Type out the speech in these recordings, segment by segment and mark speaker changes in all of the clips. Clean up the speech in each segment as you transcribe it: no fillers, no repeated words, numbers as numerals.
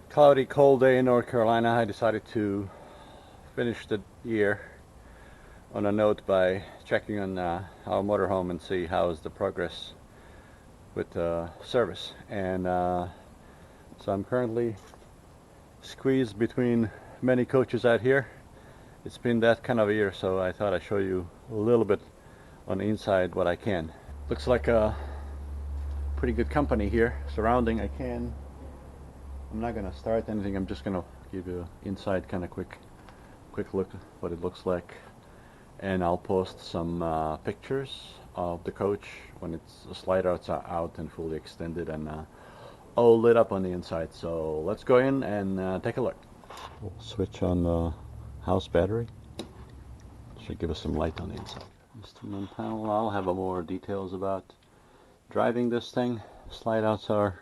Speaker 1: Cloudy, cold day in North Carolina. I decided to finish the year on a note by checking on our motorhome and see how is the progress with service. And so I'm currently squeezed between many coaches out here. It's been that kind of a year, so I thought I'd show you a little bit on the inside what I can. Looks like a pretty good company here surrounding. I'm not gonna start anything. I'm just gonna give you inside kind of quick look at what it looks like, and I'll post some pictures of the coach when the slide outs are out and fully extended and all lit up on the inside. So let's go in and take a look. We'll switch on the house battery. Should give us some light on the inside. Instrument panel. I'll have more details about driving this thing. Slide outs are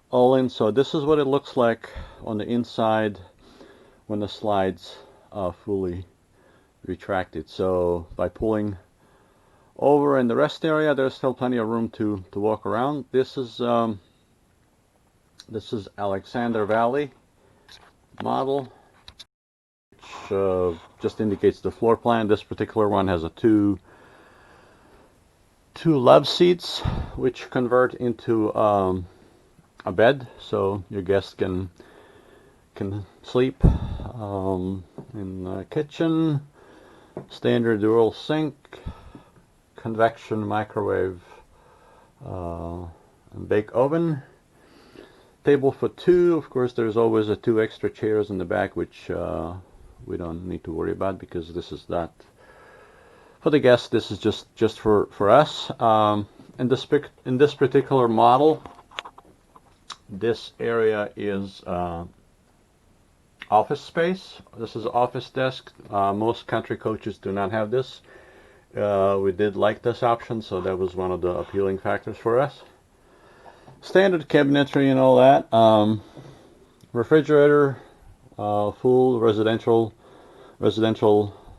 Speaker 1: all in. So this is what it looks like on the inside when the slides are fully retracted. So by pulling over in the rest area, there's still plenty of room to walk around. This is Alexander Valley model, which just indicates the floor plan. This particular one has a two love seats which convert into a bed, so your guests can sleep in the kitchen. Standard dual sink, convection microwave, and bake oven. Table for two. Of course, there's always two extra chairs in the back, which we don't need to worry about because this is not for the guests. This is just for us. In this particular model, this area is office space. This is office desk. Most country coaches do not have this. We did like this option, so that was one of the appealing factors for us. Standard cabinetry and all that. Refrigerator, full residential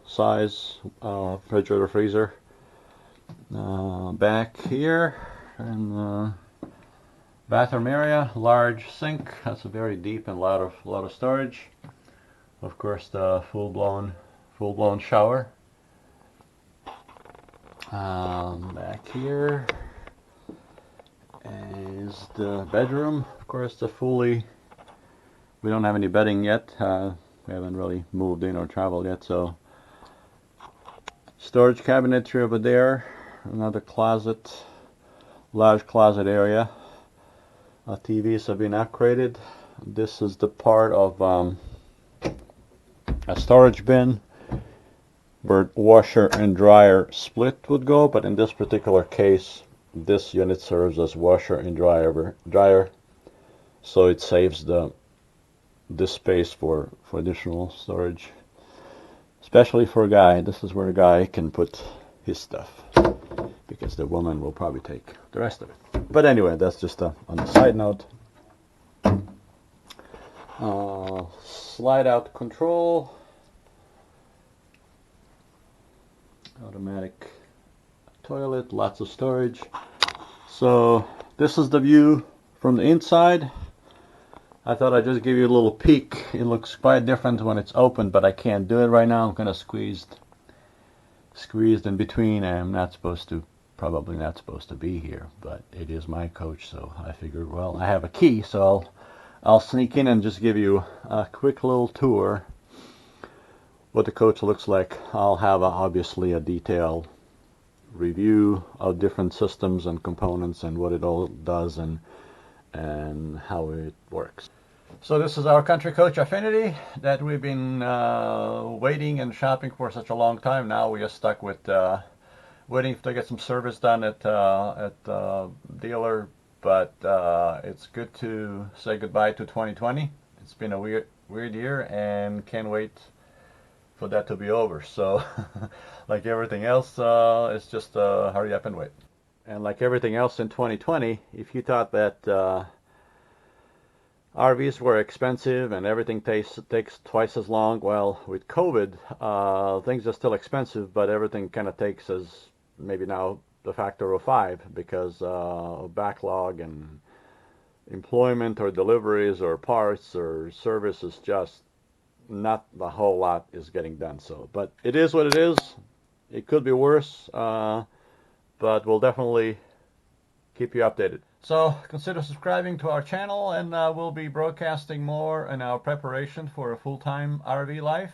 Speaker 1: size refrigerator freezer. Back here and bathroom area, large sink. That's a very deep and a lot of storage. Of course, the full-blown shower. Back here is the bedroom. Of course, we don't have any bedding yet. We haven't really moved in or traveled yet, so storage cabinetry over there. Another closet, large closet area. TVs have been upgraded. This is the part of a storage bin where washer and dryer split would go, but in this particular case, this unit serves as washer and dryer, so it saves this space for additional storage, especially for a guy. This is where a guy can put his stuff, because the woman will probably take the rest of it. But anyway, that's just on the side note. Slide out control, automatic toilet, lots of storage. So this is the view from the inside. I thought I'd just give you a little peek. It looks quite different when it's open, but I can't do it right now. I'm kind of squeezed in between. I'm probably not supposed to be here, but it is my coach, so I figured, well, I have a key, so I'll sneak in and just give you a quick little tour what the coach looks like. I'll have obviously a detailed review of different systems and components and what it all does and how it works. So this is our Country Coach Affinity that we've been waiting and shopping for such a long time. Now we are stuck with waiting to get some service done at dealer, but it's good to say goodbye to 2020. It's been a weird year, and can't wait for that to be over. So like everything else, it's just hurry up and wait. And like everything else in 2020, if you thought that RVs were expensive and everything takes twice as long, well, with COVID, things are still expensive, but everything kind of takes as maybe now the factor of 5, because backlog and employment or deliveries or parts or services, just not the whole lot is getting done. So, but it is what it is. It could be worse, but we'll definitely keep you updated. So consider subscribing to our channel, and we'll be broadcasting more in our preparation for a full-time RV life.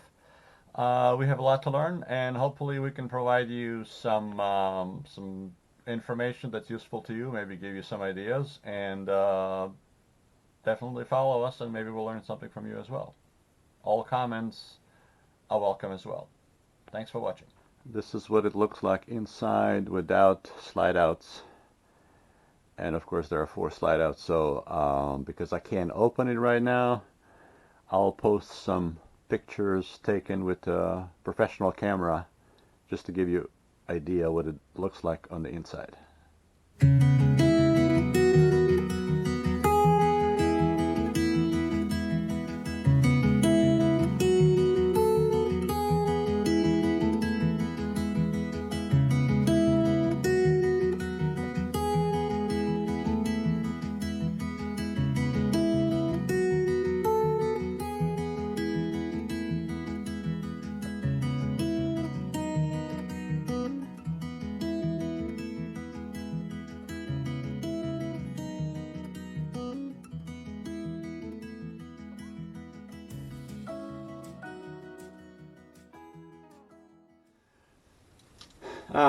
Speaker 1: We have a lot to learn, and hopefully we can provide you some information that's useful to you, maybe give you some ideas, and definitely follow us, and maybe we'll learn something from you as well. All comments are welcome as well. Thanks for watching. This is what it looks like inside without slide outs. And of course there are 4 slide outs, so because I can't open it right now, I'll post some pictures taken with a professional camera just to give you an idea what it looks like on the inside.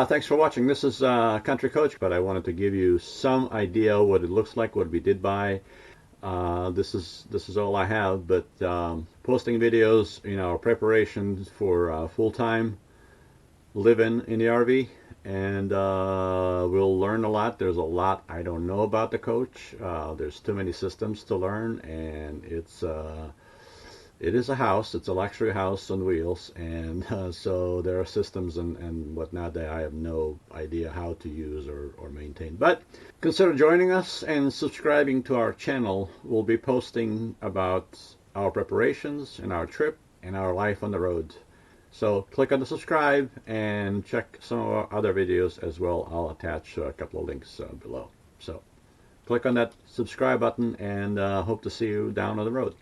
Speaker 1: Thanks for watching. This is Country Coach, but I wanted to give you some idea what it looks like, what we did buy. This is all I have, but posting videos, our preparations for full-time living in the RV, and we'll learn a lot. There's a lot I don't know about the coach. There's too many systems to learn, and it is a house. It's a luxury house on wheels, and so there are systems and whatnot that I have no idea how to use or maintain. But consider joining us and subscribing to our channel. We'll be posting about our preparations and our trip and our life on the road. So click on the subscribe and check some of our other videos as well. I'll attach a couple of links below. So click on that subscribe button, and hope to see you down on the road.